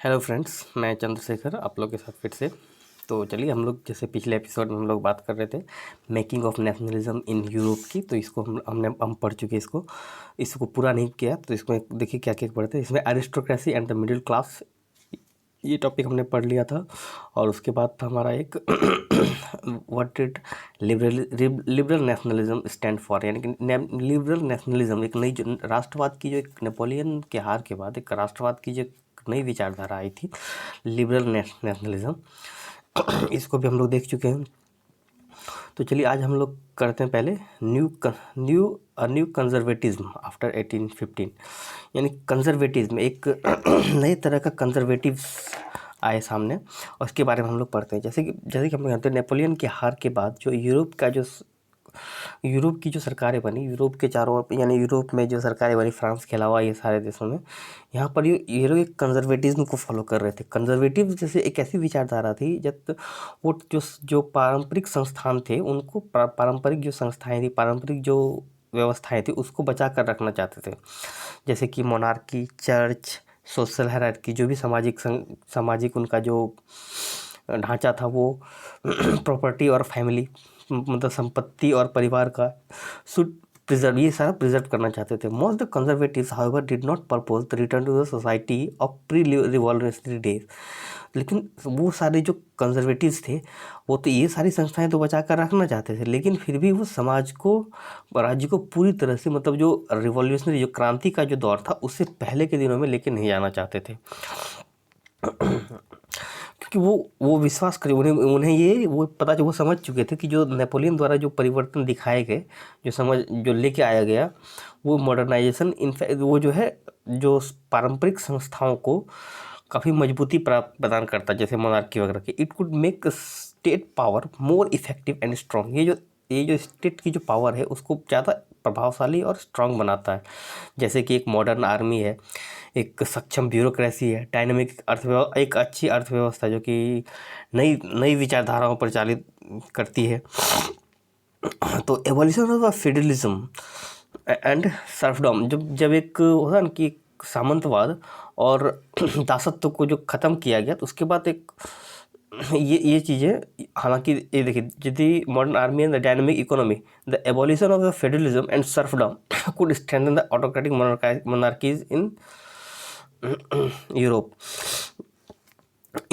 Hello friends, मैं चंद्रशेखर आप लोग के साथ फिर से। तो चलिए, हम लोग जैसे पिछले एपिसोड में हम लोग बात कर रहे थे making of nationalism in Europe की। तो इसको हम पढ़ चुके हैं। इसको पूरा नहीं किया, तो इसमें देखिए क्या क्या पढ़ते हैं। इसमें aristocracy and the middle class, ये टॉपिक हमने पढ़ लिया था। और उसके बाद था हमारा एक what did liberal nationalism stand for, यानी कि लिबरल नेशनलिज्म एक नई जो राष्ट्रवाद की, जो एक नेपोलियन के हार के बाद एक राष्ट्रवाद की जो नई विचारधारा आई थी, लिबरल नेशनलिज्म। इसको भी हम लोग देख चुके हैं। तो चलिए, आज हम लोग करते हैं पहले न्यू कंजर्वेटिज्म आफ्टर 1815, यानी कंजर्वेटिज्म एक नए तरह का कंजर्वेटिव आए सामने, और उसके बारे में हम लोग पढ़ते हैं। जैसे कि हम लोग जानते हैं, नेपोलियन के हार के बाद जो यूरोप की जो सरकारें बनी, यूरोप के चारों ओर, यानी यूरोप में जो सरकारें बनी, फ्रांस के अलावा ये सारे देशों में, यहाँ पर ये लोग एक कंजर्वेटिज्म को फॉलो कर रहे थे। कंजर्वेटिव जैसे एक ऐसी विचारधारा थी जब वो जो पारंपरिक संस्थान थे, उनको पारंपरिक जो संस्थाएं थी, पारंपरिक जो व्यवस्थाएं थी, उसको बचा कर रखना चाहते थे। जैसे कि मोनार्की, चर्च, सोशल हायरार्की, जो भी सामाजिक उनका जो ढांचा था, वो प्रॉपर्टी और फैमिली, मतलब संपत्ति और परिवार का शुड प्रिजर्व, ये सारा प्रिजर्व करना चाहते थे। Most the conservatives however did not propose the return to the society of pre revolutionary days. लेकिन वो सारे जो कंजर्वेटिव्स थे, वो तो ये सारी संस्थाएं तो बचा कर रखना चाहते थे, लेकिन फिर भी वो समाज को, राज्य को पूरी तरह से, मतलब जो रिवॉल्यूशनरी, जो क्रांति का जो दौर था, उससे पहले के दिनों में लेके नहीं जाना चाहते थे। क्योंकि वो विश्वास करे, उन्हें ये वो पता, जो वो समझ चुके थे कि जो नेपोलियन द्वारा जो परिवर्तन दिखाए गए, जो लेके आया गया, वो मॉडर्नाइजेशन, इनफैक्ट वो जो है, जो पारंपरिक संस्थाओं को काफ़ी मजबूती प्रदान करता है, जैसे मोनार्की वगैरह की। It could make state power more effective and strong. ये जो स्टेट की जो पावर है, उसको ज़्यादा प्रभावशाली और स्ट्रॉन्ग बनाता है। जैसे कि एक मॉडर्न आर्मी है, एक सक्षम ब्यूरोक्रेसी है, डायनेमिक अर्थव्यवस्था, एक अच्छी अर्थव्यवस्था जो कि नई नई विचारधाराओं पर चालित करती है। तो evolution of federalism and serfdom, जब एक होता ना कि सामंतवाद और दासत्व को जो ख़त्म किया गया, तो उसके बाद एक ये चीज़ें, हालांकि ये देखिए, यदि modern army and the dynamic economy, the evolution of the federalism and serfdom could strengthen the autocratic monarchies in Europe.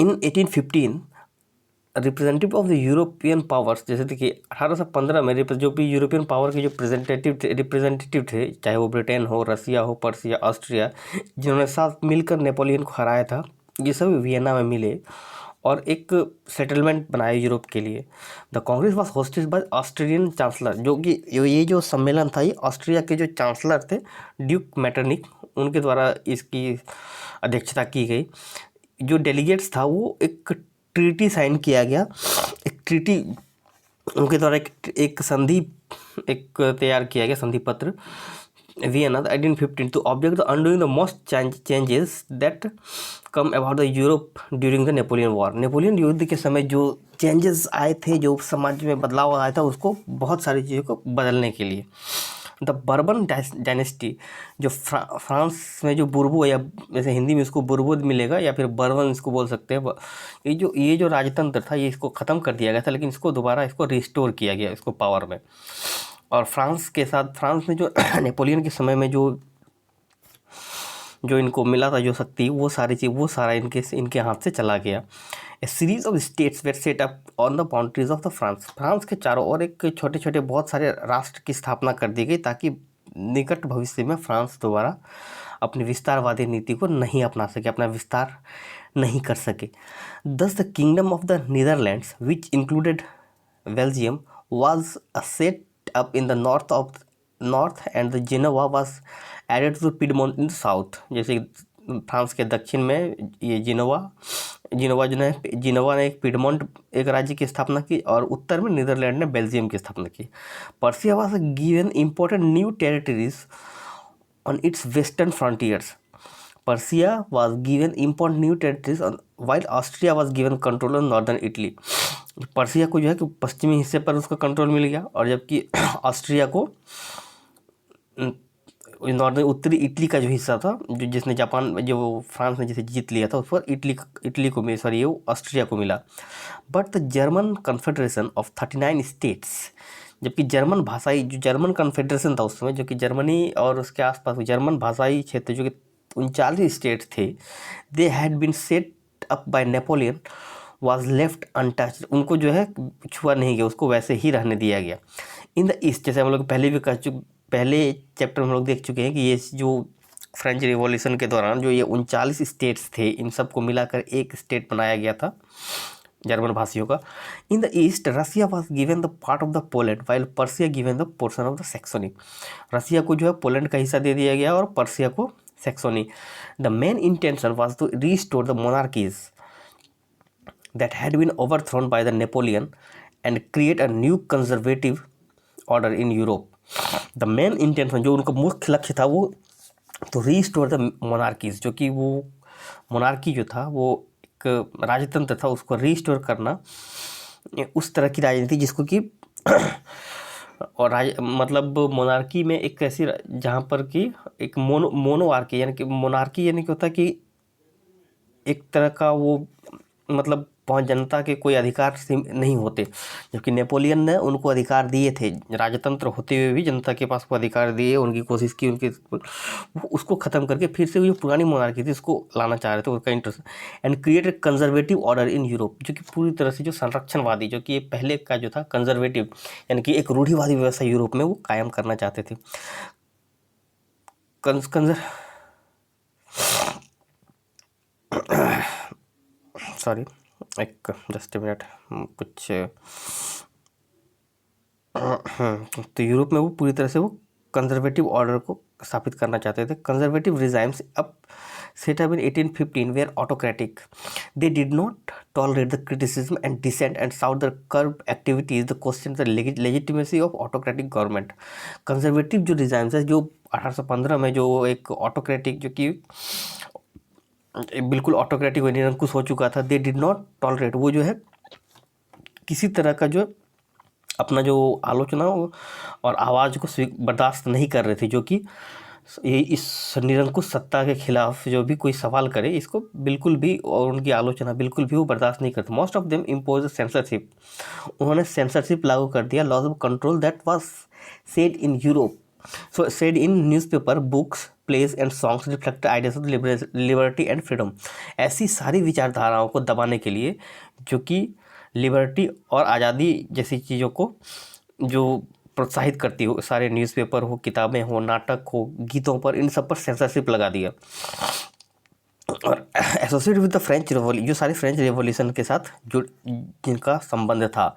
In 1815 representative of the European powers, जैसे देखिए 1815 में जो भी यूरोपियन पावर के जो रिप्रेजेंटेटिव थे, चाहे वो ब्रिटेन हो, रसिया हो, पर्सिया, ऑस्ट्रिया, जिन्होंने साथ मिलकर नेपोलियन को हराया था, ये सब वियना में मिले और एक सेटलमेंट बनाया यूरोप के लिए। The Congress was hosted by Austrian chancellor, जो कि ये जो सम्मेलन था, ये ऑस्ट्रिया के जो चांसलर थे, ड्यूक मेटरनिक, उनके द्वारा इसकी अध्यक्षता की गई। जो डेलीगेट्स था, वो एक ट्रीटी साइन किया गया, एक ट्रीटी उनके द्वारा एक संधि तैयार किया गया, संधि पत्र, Vienna 1815, to object the undoing the most changes that come about the Europe during the Napoleon war. Napoleon युद्ध के समय जो चेंजेस आए थे, जो समाज में बदलाव आया था, उसको बहुत सारी चीज़ों को बदलने के लिए। द बर्बन डायनेस्टी, जो फ्रांस में जो बुर्बो, या जैसे हिंदी में इसको बुर्बो मिलेगा, या फिर बर्बन इसको बोल सकते हैं, ये जो राजतंत्र था, ये इसको ख़त्म कर दिया गया था, लेकिन इसको दोबारा रिस्टोर किया गया, इसको पावर में। और फ्रांस में जो नेपोलियन के समय में जो इनको मिला था, जो शक्ति, वो सारा इनके हाथ से चला गया। A series of states were set up on the boundaries of the France के चारों ओर एक छोटे छोटे बहुत सारे राष्ट्र की स्थापना कर दी गई, ताकि निकट भविष्य में फ्रांस दोबारा अपनी विस्तारवादी नीति को नहीं अपना सके, अपना विस्तार नहीं कर सके। दस the kingdom of the Netherlands, which included Belgium, was set up in the north and the Genoa was added to Piedmont in the south। जैसे फ्रांस के दक्षिण में ये जिनोवा ने एक पिडमोंट एक राज्य की स्थापना की, और उत्तर में नीदरलैंड ने बेल्जियम की स्थापना की। Persia was given important new territories on its western frontiers। Persia was given important new territories on, while Austria was given control on northern Italy। Persia को जो है कि पश्चिमी हिस्से पर उसका कंट्रोल मिल गया, और जबकि ऑस्ट्रिया को नॉर्दर्न उत्तरी इटली का जो हिस्सा था, जो जिसने जापान जो फ्रांस ने जिसे जीत लिया था, उस पर इटली को मिला, सॉरी वो ऑस्ट्रिया को मिला। But the German confederation of 39 states, जबकि जर्मन भाषाई जो जर्मन कन्फेडरेशन था उस समय, जो कि जर्मनी और उसके आसपास जर्मन भाषाई क्षेत्र जो कि 39 स्टेट थे, they had been set up by Napoleon was left untouched, उनको जो है छुआ नहीं गया, उसको वैसे ही रहने दिया गया। इन द ईस्ट, जैसे हम लोग पहले भी पहले चैप्टर में हम लोग देख चुके हैं कि ये जो फ्रेंच रिवॉल्यूशन के दौरान जो ये 39 स्टेट्स थे, इन सबको मिलाकर एक स्टेट बनाया गया था जर्मन भाषियों का। In the east Russia was given the part of the Poland while Persia given the portion of the Saxony, Russia को जो है पोलैंड का हिस्सा दे दिया गया और पर्सिया को Saxony. The main intention was to restore the monarchies that had been overthrown by the Napoleon and create a new conservative order in Europe. The main intention, जो उनका मुख्य लक्ष्य था, वो तो रीस्टोर द मोनार्कीज, जो कि वो मोनार्की जो था वो एक राजतंत्र था, उसको रीस्टोर करना, उस तरह की राजनीति जिसको कि और मतलब मोनार्की में एक ऐसी जहाँ पर कि एक मोनोआर्की यानी कि मोनार्की यानी कि होता है कि एक तरह का वो मतलब पहुंच जनता के कोई अधिकार नहीं होते, जबकि नेपोलियन ने उनको अधिकार दिए थे, राजतंत्र होते हुए भी जनता के पास वो अधिकार दिए, उनकी कोशिश की उनके उसको ख़त्म करके फिर से जो पुरानी मोनार्की थी उसको लाना चाह रहे थे, उसका interest. And create a conservative order in Europe, जो कि पूरी तरह से जो संरक्षणवादी, जो कि ये पहले का जो था कंजर्वेटिव यानी कि एक रूढ़िवादी व्यवस्था यूरोप में वो कायम करना चाहते थे। सॉरी एक जस्ट मिनट कुछ तो यूरोप में वो पूरी तरह से वो कंजर्वेटिव ऑर्डर को स्थापित करना चाहते थे। कंजर्वेटिव रिजाइम्स अब set up in 1815 were autocratic, they did not tolerate the criticism and dissent and sought the curb activities the question the legitimacy of autocratic government. Conservative जो रिजाइम्स है, जो 1815 में जो एक ऑटोक्रेटिक जो कि बिल्कुल ऑटोक्रेटिक निरंकुश हो चुका था, दे डिड नॉट टॉलरेट, वो जो है किसी तरह का जो अपना जो आलोचना और आवाज़ को बर्दाश्त नहीं कर रहे थे, जो कि इस निरंकुश सत्ता के खिलाफ जो भी कोई सवाल करे इसको बिल्कुल भी, और उनकी आलोचना बिल्कुल भी वो बर्दाश्त नहीं करते। Most of them impose censorship, उन्होंने सेंसरशिप लागू कर दिया, laws of control that was said in Europe, so said in newspaper, books, plays and songs reflect ideas of liberty and freedom। ऐसी सारी विचारधाराओं को दबाने के लिए जो कि लिबर्टी और आज़ादी जैसी चीज़ों को जो प्रोत्साहित करती हो, सारे न्यूज़पेपर हो, किताबें हो, नाटक हो, गीतों पर, इन सब पर सेंसरशिप लगा दिया। और associate with the French revolution, जो सारे फ्रेंच रिवॉल्यूशन के साथ जो जिनका संबंध था।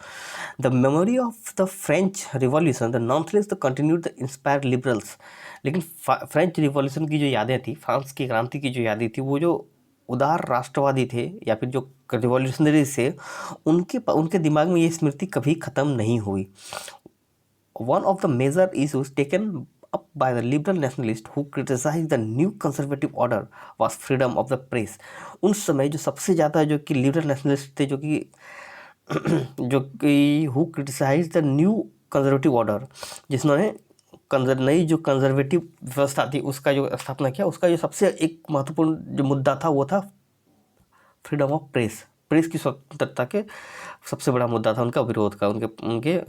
The memory of the French revolution the nonetheless the continued the inspire liberals, लेकिन फ्रेंच रिवॉल्यूशन की जो यादें थी, फ्रांस की क्रांति की जो यादें थी, वो जो उदार राष्ट्रवादी थे या फिर जो रिवॉल्यूशनरीज थे, उनके दिमाग में ये स्मृति कभी ख़त्म नहीं हुई। One of the major issues taken up by the liberal nationalists who criticized the new conservative order was freedom of the press। उन समय जो सबसे ज़्यादा जो कि लिबरल नेशनलिस्ट थे, जो कि who criticized the new conservative order, जिन्होंने नई जो कंजर्वेटिव व्यवस्था थी उसका जो स्थापना किया, उसका जो सबसे एक महत्वपूर्ण जो मुद्दा था वो था फ्रीडम ऑफ प्रेस, प्रेस की स्वतंत्रता के सबसे बड़ा मुद्दा था उनका विरोध का, उनके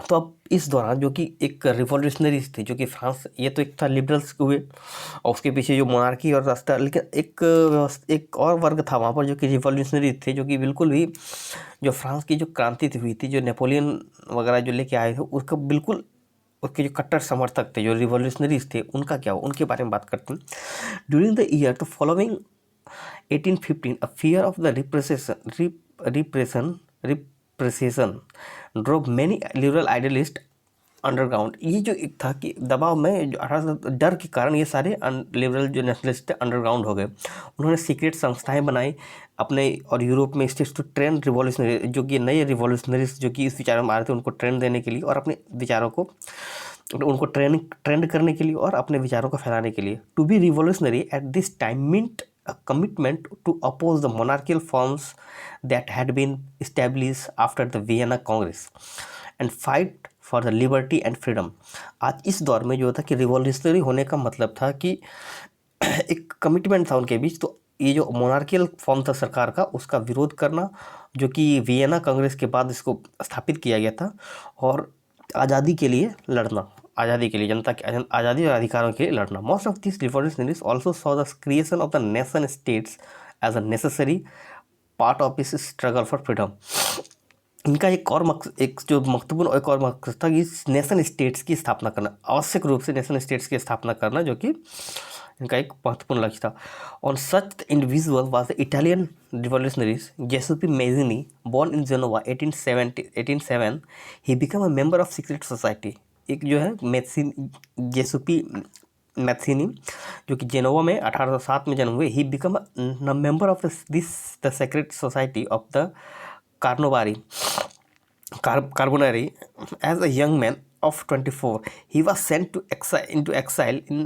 तो अब इस दौरान जो कि एक रिवॉल्यूशनरीज थे, जो कि फ्रांस, ये तो एक था लिबरल्स हुए और उसके पीछे जो मोनार्की और रास्ता, लेकिन एक और वर्ग था वहाँ पर जो कि रिवॉल्यूशनरीज थे, जो कि बिल्कुल भी जो फ्रांस की जो क्रांति हुई थी, जो नेपोलियन वगैरह जो लेके आए थे, उसका बिल्कुल उसके जो कट्टर समर्थक थे, जो रिवॉल्यूशनरीज थे, उनका क्या हो, उनके बारे में बात करते हैं। ड्यूरिंग द ईयर तो following 1815 a fear of the repression drove many liberal idealist underground. ये जो एक था कि दबाव में जो 1800 डर के कारण ये सारे लिबरल जो नेशनलिस्ट अंडरग्राउंड हो गए। उन्होंने सीक्रेट संस्थाएं बनाई अपने, और यूरोप में स्टेट्स टू ट्रेंड रिवॉल्यूशनरी, जो कि नए रिवॉल्यूशनरीज जो कि इस विचारों में आ रहे थे, उनको ट्रेंड देने के लिए और अपने विचारों को उनको ट्रेंड करने के लिए और अपने विचारों को फैलाने के लिए। To be revolutionary at this time meant a commitment to oppose the monarchical forms that had been established after the Vienna Congress and fight for the liberty and freedom. आज इस दौर में जो था कि रिवॉल्यूशनरी होने का मतलब था कि एक कमिटमेंट था उनके बीच। तो ये जो मोनार्कियल फॉर्म था सरकार का, उसका विरोध करना, जो कि वियना कांग्रेस के बाद इसको स्थापित किया गया था, और आज़ादी के लिए लड़ना, आज़ादी के लिए, जनता की आज़ादी और अधिकारों के लिए लड़ना। Most of this revolutionaries also saw the creation of the nation states as a necessary part of इस स्ट्रगल फॉर फ्रीडम। इनका एक जो महत्वपूर्ण एक और मकसद था कि नेशन स्टेट्स की स्थापना करना, आवश्यक रूप से नेशन स्टेट्स की स्थापना करना, जो कि इनका एक महत्वपूर्ण लक्ष्य था। On such individual was the Italian revolutionaries Giuseppe Mazzini, born in Genova 1887। He become a member of secret society. एक जो है जेसुपी मैथ्सिनी, जो कि जेनोवा में 1807 में जन्म हुए। ही become a member of the secret society of the Carbonari as a young man of 24. He was sent into exile in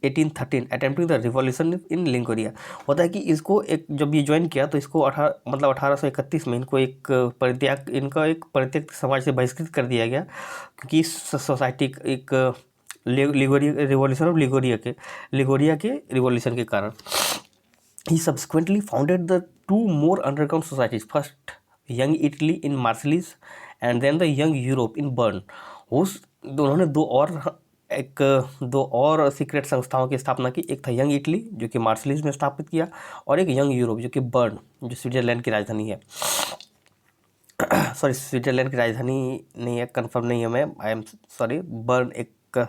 1813 attempting the revolution in Liguria। होता है कि इसको एक जब ये ज्वाइन किया तो इसको 1831 में इनको एक परित्याग समाज से बहिष्कृत कर दिया गया, क्योंकि इस सोसाइटी एक रिवॉल्यूशन ऑफ लिगोरिया के रिवॉल्यूशन के कारण। He subsequently founded the two more underground societies, first Young Italy in Marseilles and then the Young Europe in Bern। उन्होंने दो और सीक्रेट संस्थाओं की स्थापना की। एक था यंग इटली, जो कि मार्सिलीज में स्थापित किया, और एक यंग यूरोप, जो कि बर्न, जो स्विट्जरलैंड की राजधानी है। सॉरी, स्विट्जरलैंड की राजधानी नहीं है, कंफर्म नहीं है मैं, आई एम सॉरी। बर्न एक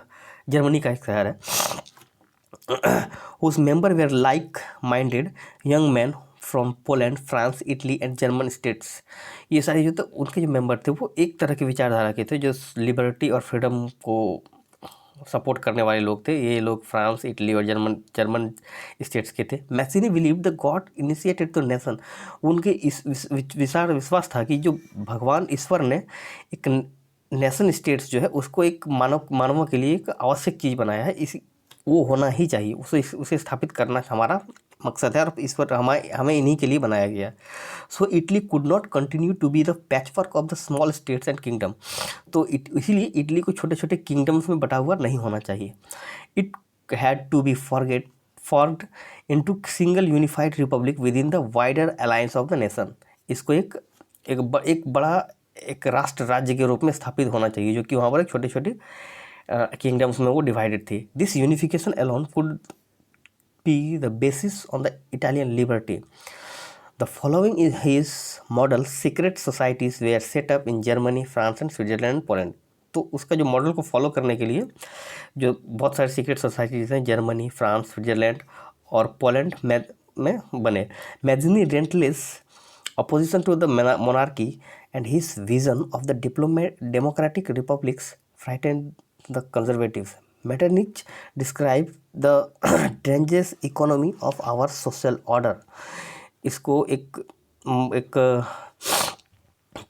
जर्मनी का एक शहर है। whose member were like-minded young men from Poland, France, Italy and German states। ये सारे जो थे उनके जो मेंबर थे वो एक तरह की विचारधारा के थे, जो लिबर्टी और फ्रीडम को सपोर्ट करने वाले लोग थे। ये लोग फ्रांस, इटली और जर्मन स्टेट्स के थे। Mazzini believe the God initiated the nation. उनके इस विशाल विश्वास था कि जो भगवान ईश्वर ने एक नेशन स्टेट्स जो है उसको एक मानवों के लिए एक आवश्यक चीज़ बनाया है, इस वो होना ही चाहिए, उसे स्थापित करना हमारा मकसद है, और ईश्वर हमें इन्हीं के लिए बनाया गया है। So Italy could not continue to be the patchwork of the small states and kingdom. तो इसीलिए इटली को छोटे छोटे किंगडम्स में बटा हुआ नहीं होना चाहिए। It had to be formed into single unified republic with in the wider alliance of the nation. इसको एक बड़ा एक राष्ट्र राज्य के रूप में स्थापित होना चाहिए, जो कि वहाँ पर छोटे छोटे किंगडम्स में वो डिवाइडेड थी। This unification alone could be the basis on the Italian liberty. The following is his model secret societies were set up in Germany, France and Switzerland and Poland. तो उसका जो मॉडल को follow करने के लिए जो बहुत सारे सीक्रेट सोसाइटीज़ हैं जर्मनी, फ्रांस, स्विट्जरलैंड और पोलैंड में बने। Mazzini relentless opposition to the monarchy and his vision of the democratic republics frightened the conservatives. Metternich described the dangerous economy of our social order। इसको एक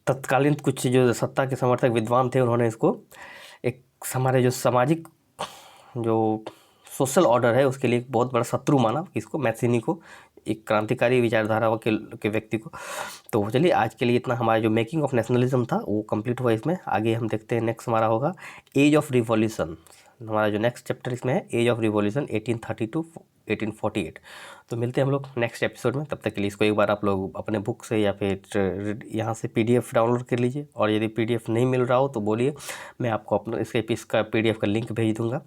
तत्कालीन कुछ जो सत्ता के समर्थक विद्वान थे, उन्होंने इसको एक हमारे जो सामाजिक जो सोशल ऑर्डर है उसके लिए एक बहुत बड़ा शत्रु माना, इसको मैथिनी को, एक क्रांतिकारी विचारधारा के व्यक्ति को। तो चलिए आज के लिए इतना। हमारा जो मेकिंग ऑफ नेशनलिज्म था वो कंप्लीट हुआ। इसमें आगे हम देखते हैं नेक्स्ट हमारा होगा एज ऑफ रिवॉल्यूशन। हमारा जो नेक्स्ट चैप्टर इसमें है एज ऑफ रिवॉल्यूशन 1830 to 1848। तो मिलते हैं हम लोग नेक्स्ट एपिसोड में। तब तक के लिए इसको एक बार आप लोग अपने बुक से या फिर यहाँ से PDF डाउनलोड कर लीजिए, और यदि PDF नहीं मिल रहा हो तो बोलिए, मैं आपको अपना इसका PDF का लिंक भेज दूँगा,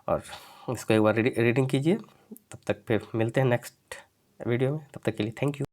और इसको एक बार रीडिंग कीजिए। तब तक फिर मिलते हैं नेक्स्ट वीडियो में। तब तक के लिए थैंक यू।